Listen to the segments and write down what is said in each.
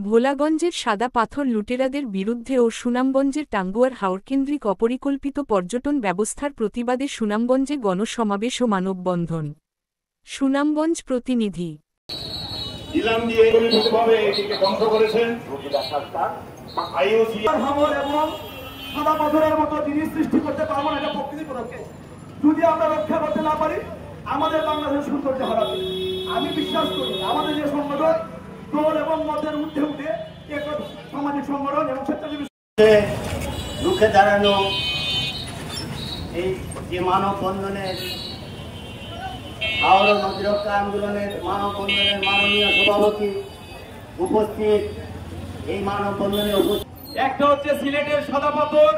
ভোলাগঞ্জের সাদা পাথর লুটেরাদের বিরুদ্ধে ও সুনামগঞ্জের টাঙ্গুয়ার হাওরকেন্দ্রিক অপরিকল্পিত পর্যটন ব্যবস্থার প্রতিবাদে সুনামগঞ্জে গণসমাবেশ ও মানববন্ধন। সুনামগঞ্জ প্রতিনিধি ইলাম দিয়ে পরিপূর্ণভাবে এটিকে ধ্বংস করেছেন আইওসি হামল এবং সাদা পাথরের মতো জিনিস সৃষ্টি করতে পারবো না। এটা প্রকৃতি পক্ষে যদি আমরা রক্ষা করতে না পারি আমাদের বাংলাদেশের সৌন্দর্য হারাবে। আমি বিশ্বাস করি আমাদের যে সংগঠন দল এবং মতের ঊর্ধ্বে উঠে এক সামাজিক সংগঠন এবং স্বেচ্ছাসেবী রুখে দাঁড়ানো এই যে মানববন্ধনের হাওড়া নদী রক্ষা আন্দোলনের মানববন্ধনের মাননীয় সভাপতি উপস্থিত, এই মানববন্ধনে উপস্থিত একটা হচ্ছে সিলেটের সাদা পাথর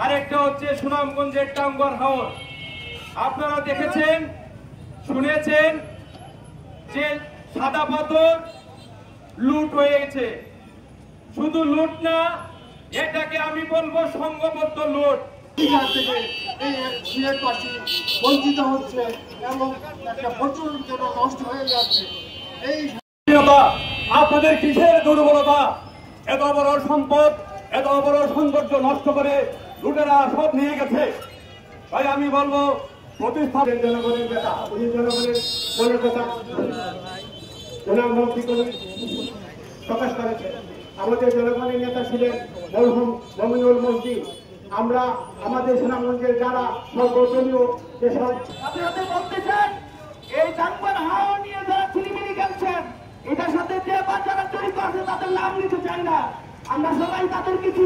আর একটা হচ্ছে সুনামগঞ্জের টাঙ্গুয়ার হাওর। আপনারা দেখেছেন শুনেছেন যে সাদা পাথর লুট হয়ে গেছে। শুধু লুট না, এটাকে আমি বলবো সংঘবদ্ধ লুট। সিলেটবাসী বঞ্চিত হচ্ছে এবং একটা প্রচুর জন্য নষ্ট হয়ে যাচ্ছে। এই আপনাদের কিসের দুর্বলতা? এত বড় সম্পদ, এত বড় সৌন্দর্য নষ্ট করে লুটেরা সব নিয়ে গেছে। তাই আমি বলবো প্রতিষ্ঠানের জনগণের নেতা, উনি জনগণের মনের কথা প্রকাশ করেছে। আমাদের জনগণের নেতা ছিলেন মরহুম মমিনুল মসজিদ। আমরা আমাদের সুনামগঞ্জের যারা সর্বদলীয় যেসব বলতে চান, এই টাঙ্গুয়ার হাওর নিয়ে যারা ছিলিমিলি খেলছেন, এটার সাথে যে বাচ্চারা জড়িত আছে তাদের নাম নিতে চাই না। আমরা সবাই তাদের কিছু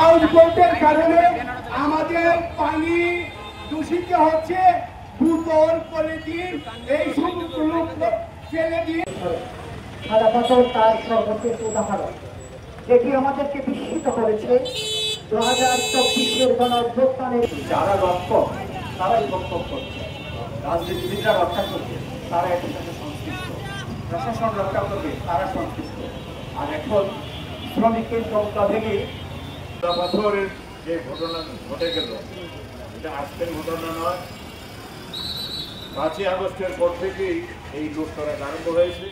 আউটবোর্ডের কারণে আমাদের পানি দূষিত হচ্ছে। বোতল পলিথিন এই সমস্ত লোক ফেলে দিয়ে সাদা পাথর তার সর্বশেষ উদাহরণ, যেটি আমাদেরকে বিস্মিত করেছে। 2024-এর গণঅভ্যুত্থানের যারা রক্ষক তারাই বক্তব্য করছে, রাজনীতিবিদরা রক্ষা করছে তারা এটার সাথে সংশ্লিষ্ট, প্রশাসন রক্ষা করবে তারা সংশ্লিষ্ট। আর এখন শ্রমিকের নৌকা ভেঙে পাথরের যে ঘটনা ঘটে গেল, এটা আজকের ঘটনা নয়। 5ই আগস্টের পর থেকেই এই লুট করা আরম্ভ হয়েছে।